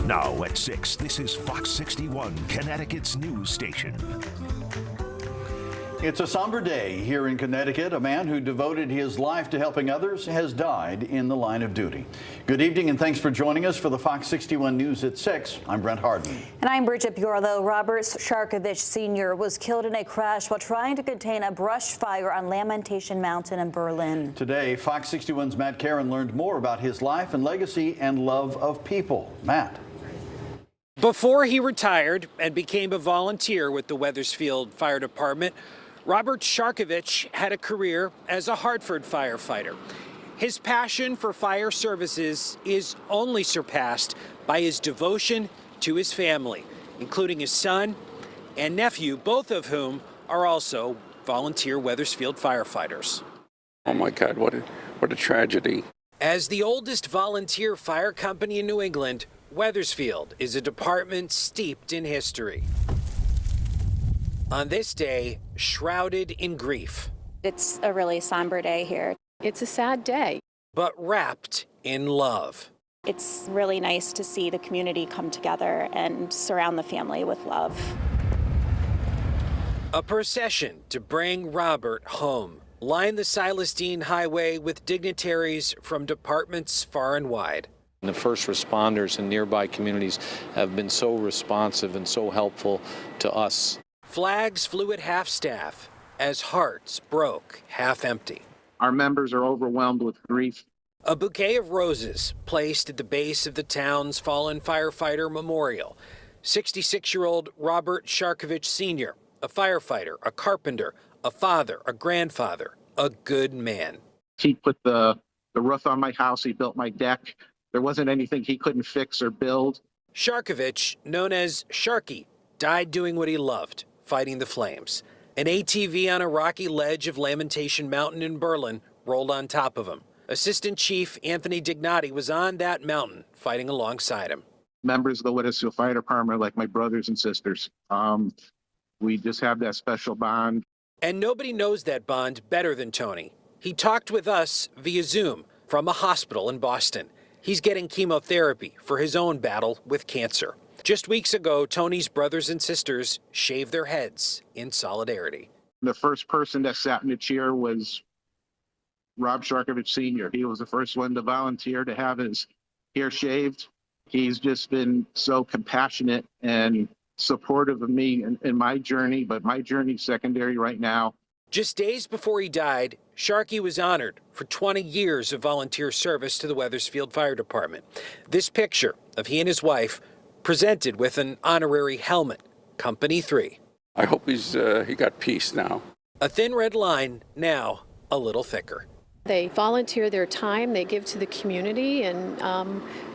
Now at 6, this is Fox 61, Connecticut's news station. It's a somber day here in Connecticut. A man who devoted his life to helping others has died in the line of duty. Good evening and thanks for joining us for the Fox 61 News at 6. I'm Brent Harden. And I'm Bridget Bjorlo. Robert Sharkovich Sr. was killed in a crash while trying to contain a brush fire on Lamentation Mountain in Berlin. Today, Fox 61's Matt Caron learned more about his life and legacy and love of people. Matt. Before he retired and became a volunteer with the Wethersfield Fire Department, Robert Sharkovich had a career as a Hartford firefighter. His passion for fire services is only surpassed by his devotion to his family, including his son and nephew, both of whom are also volunteer Wethersfield firefighters. Oh my God, what a tragedy. As the oldest volunteer fire company in New England, Wethersfield is a department steeped in history. On this day, shrouded in grief. It's a really somber day here. It's a sad day. But wrapped in love. It's really nice to see the community come together and surround the family with love. A procession to bring Robert home lined the Silas Deane Highway with dignitaries from departments far and wide. The first responders in nearby communities have been so responsive and so helpful to us. Flags flew at half-staff as hearts broke half-empty. Our members are overwhelmed with grief. A bouquet of roses placed at the base of the town's fallen firefighter memorial. 66-year-old Robert Sharkovich Sr., a firefighter, a carpenter, a father, a grandfather, a good man. He put the roof on my house. He built my deck. There wasn't anything he couldn't fix or build. Sharkovich, known as Sharky, died doing what he loved, fighting the flames. An ATV on a rocky ledge of Lamentation Mountain in Berlin rolled on top of him. Assistant Chief Anthony Dignati was on that mountain fighting alongside him. Members of the Wethersfield Fire Department are like my brothers and sisters. We just have that special bond. And nobody knows that bond better than Tony. He talked with us via Zoom from a hospital in Boston. He's getting chemotherapy for his own battle with cancer. Just weeks ago, Tony's brothers and sisters shaved their heads in solidarity. The first person that sat in the chair was Rob Sharkovich Sr. He was the first one to volunteer to have his hair shaved. He's just been so compassionate and supportive of me in my journey, but my journey's secondary right now. Just days before he died, Sharky was honored for 20 years of volunteer service to the Wethersfield Fire Department. This picture of he and his wife presented with an honorary helmet, Company 3. I hope he got peace now. A thin red line, now a little thicker. They volunteer their time, they give to the community, and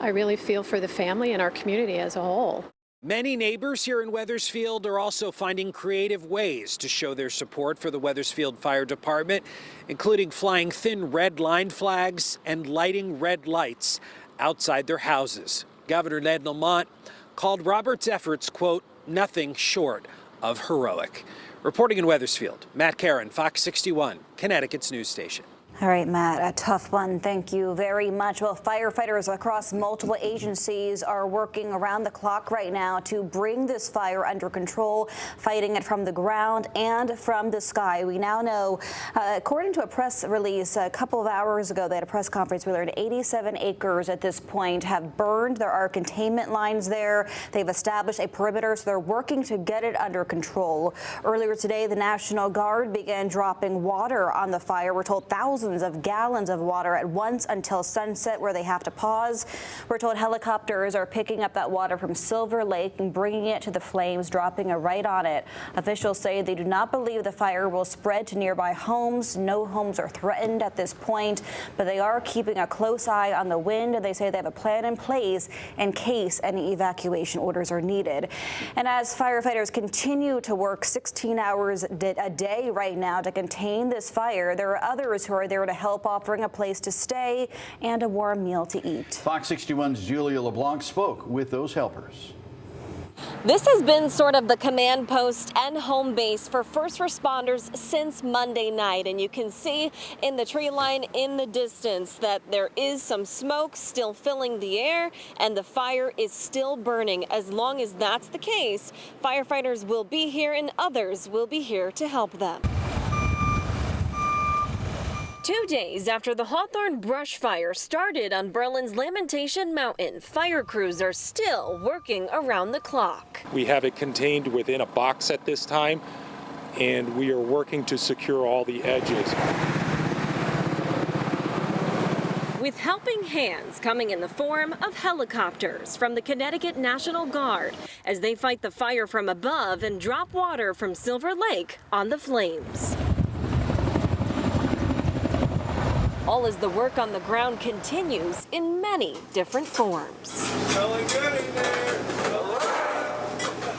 I really feel for the family and our community as a whole. Many neighbors here in Wethersfield are also finding creative ways to show their support for the Wethersfield Fire Department, including flying thin red line flags and lighting red lights outside their houses. Governor Ned Lamont called Robert's efforts, quote, nothing short of heroic. Reporting in Wethersfield, Matt Caron, Fox 61, Connecticut's news station. All right, Matt, a tough one. Thank you very much. Well, firefighters across multiple agencies are working around the clock right now to bring this fire under control, fighting it from the ground and from the sky. We now know, according to a press release a couple of hours ago, they had a press conference. We learned 87 acres at this point have burned. There are containment lines there. They've established a perimeter, so they're working to get it under control. Earlier today, the National Guard began dropping water on the fire. We're told thousands of gallons of water at once until sunset, where they have to pause. We're told helicopters are picking up that water from Silver Lake and bringing it to the flames, dropping it right on it. Officials say they do not believe the fire will spread to nearby homes. No homes are threatened at this point, but they are keeping a close eye on the wind, and they say they have a plan in place in case any evacuation orders are needed. And as firefighters continue to work 16 hours a day right now to contain this fire, there are others who are there to help, offering a place to stay and a warm meal to eat. Fox 61's Julia LeBlanc spoke with those helpers. This has been sort of the command post and home base for first responders since Monday night. And you can see in the tree line in the distance that there is some smoke still filling the air and the fire is still burning. As long as that's the case, firefighters will be here and others will be here to help them. 2 days after the Hawthorne brush fire started on Berlin's Lamentation Mountain, fire crews are still working around the clock. We have it contained within a box at this time, and we are working to secure all the edges. With helping hands coming in the form of helicopters from the Connecticut National Guard as they fight the fire from above and drop water from Silver Lake on the flames. All as the work on the ground continues in many different forms. Smelling good in there.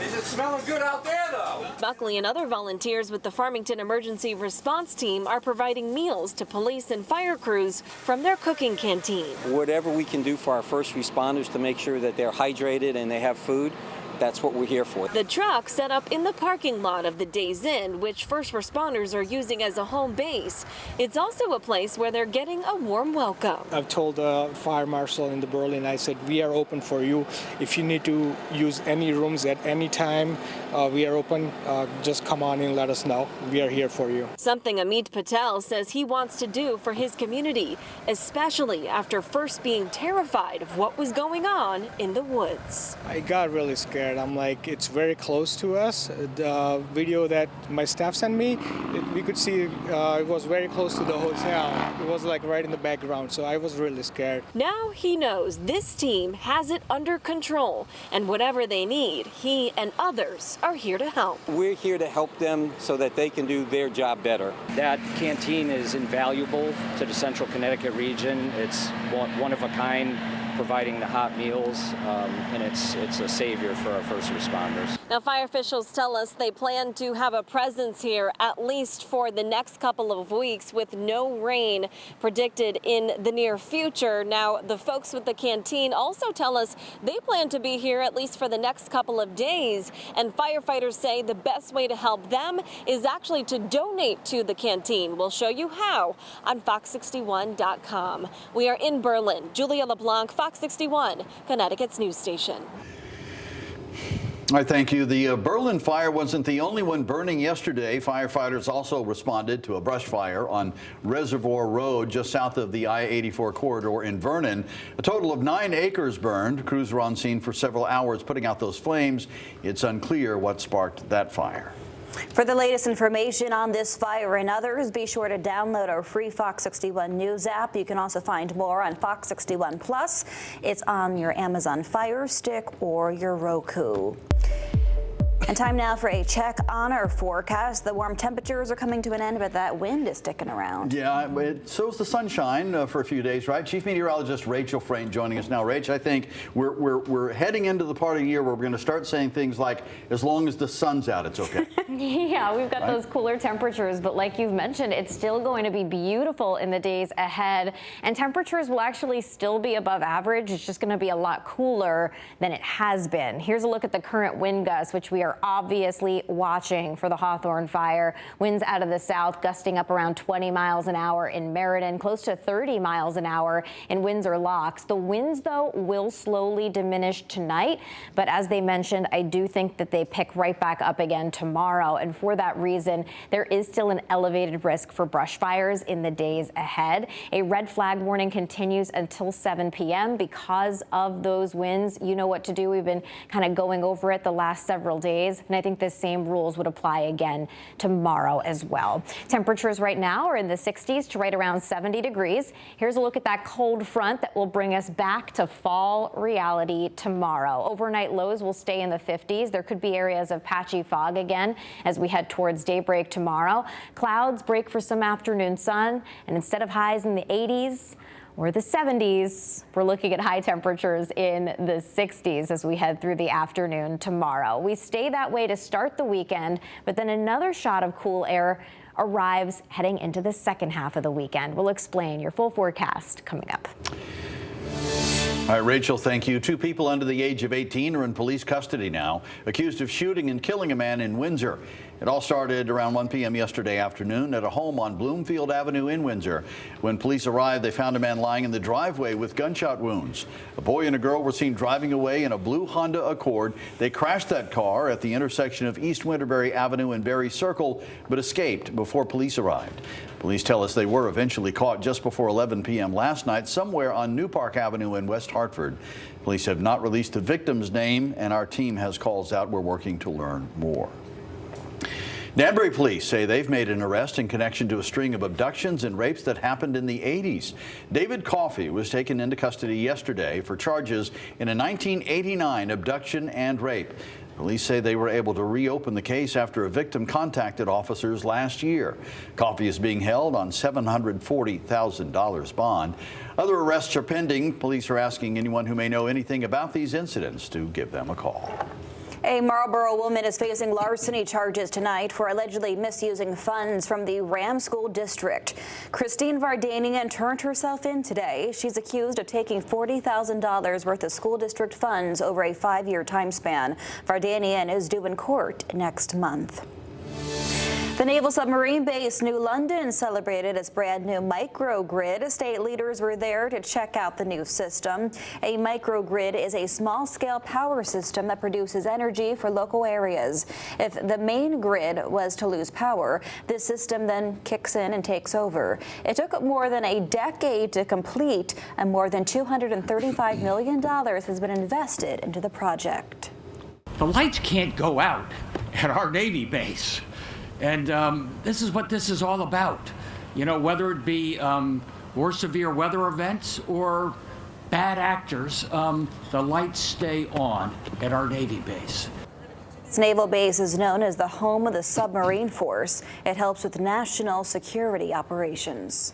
Is it smelling good out there, though? Buckley and other volunteers with the Farmington Emergency Response Team are providing meals to police and fire crews from their cooking canteen. Whatever we can do for our first responders to make sure that they're hydrated and they have food, that's what we're here for. The truck set up in the parking lot of the Days Inn, which first responders are using as a home base. It's also a place where they're getting a warm welcome. I've told the fire marshal in the Berlin, I said, we are open for you. If you need to use any rooms at any time, we are open. Just come on in, let us know. We are here for you. Something Amit Patel says he wants to do for his community, especially after first being terrified of what was going on in the woods. I got really scared. I'm like, it's very close to us. The video that my staff sent me, we could see it was very close to the hotel. It was like right in the background, so I was really scared. Now he knows this team has it under control, and whatever they need, he and others are here to help. We're here to help them so that they can do their job better. That canteen is invaluable to the central Connecticut region. It's one of a kind, providing the hot meals, and it's a savior for our first responders. Now, fire officials tell us they plan to have a presence here at least for the next couple of weeks with no rain predicted in the near future. Now, the folks with the canteen also tell us they plan to be here at least for the next couple of days, and firefighters say the best way to help them is actually to donate to the canteen. We'll show you how on Fox61.com. We are in Berlin. Julia LeBlanc, Fox 61, Connecticut's news station. All right, thank you. The Berlin fire wasn't the only one burning yesterday. Firefighters also responded to a brush fire on Reservoir Road just south of the I-84 corridor in Vernon. A total of 9 acres burned. Crews were on scene for several hours putting out those flames. It's unclear what sparked that fire. For the latest information on this fire and others, be sure to download our free Fox 61 News app. You can also find more on Fox 61 Plus. It's on your Amazon Fire Stick or your Roku. And time now for a check on our forecast. The warm temperatures are coming to an end, but that wind is sticking around. Yeah, so's the sunshine for a few days, right? Chief Meteorologist Rachel Frayne joining us now. Rach, I think we're heading into the part of the year where we're going to start saying things like, as long as the sun's out, it's okay. Yeah, we've got those cooler temperatures, but like you've mentioned, it's still going to be beautiful in the days ahead, and temperatures will actually still be above average. It's just going to be a lot cooler than it has been. Here's a look at the current wind gusts, which we are obviously watching for the Hawthorne fire. Winds out of the south gusting up around 20 miles an hour in Meriden, close to 30 miles an hour in Windsor Locks. The winds, though, will slowly diminish tonight, but as they mentioned, I do think that they pick right back up again tomorrow, and for that reason, there is still an elevated risk for brush fires in the days ahead. A red flag warning continues until 7 p.m. because of those winds. You know what to do. We've been kind of going over it the last several days, and I think the same rules would apply again tomorrow as well. Temperatures right now are in the 60s to right around 70 degrees. Here's a look at that cold front that will bring us back to fall reality tomorrow. Overnight lows will stay in the 50s. There could be areas of patchy fog again as we head towards daybreak tomorrow. Clouds break for some afternoon sun, and instead of highs in the 80s, or the 70s, we're looking at high temperatures in the 60s as we head through the afternoon tomorrow. We stay that way to start the weekend, but then another shot of cool air arrives heading into the second half of the weekend. We'll explain your full forecast coming up. All right, Rachel, thank you. 2 people under the age of 18 are in police custody now, accused of shooting and killing a man in Windsor. It all started around 1 p.m. yesterday afternoon at a home on Bloomfield Avenue in Windsor. When police arrived, they found a man lying in the driveway with gunshot wounds. A boy and a girl were seen driving away in a blue Honda Accord. They crashed that car at the intersection of East Winterberry Avenue and Berry Circle, but escaped before police arrived. Police tell us they were eventually caught just before 11 p.m. last night somewhere on New Park Avenue in West Hartford. Police have not released the victim's name, and our team has calls out. We're working to learn more. Danbury police say they've made an arrest in connection to a string of abductions and rapes that happened in the 80s. David Coffey was taken into custody yesterday for charges in a 1989 abduction and rape. Police say they were able to reopen the case after a victim contacted officers last year. Coffey is being held on $740,000 bond. Other arrests are pending. Police are asking anyone who may know anything about these incidents to give them a call. A Marlboro woman is facing larceny charges tonight for allegedly misusing funds from the Ram School District. Christine Vardanian turned herself in today. She's accused of taking $40,000 worth of school district funds over a 5-year time span. Vardanian is due in court next month. The Naval Submarine Base New London celebrated its brand new microgrid. State leaders were there to check out the new system. A microgrid is a small-scale power system that produces energy for local areas. If the main grid was to lose power, this system then kicks in and takes over. It took more than a decade to complete, and more than $235 million has been invested into the project. The lights can't go out at our Navy base. And this is what this is all about. You know, whether it be more severe weather events or bad actors, the lights stay on at our Navy base. This naval base is known as the home of the submarine force. It helps with national security operations.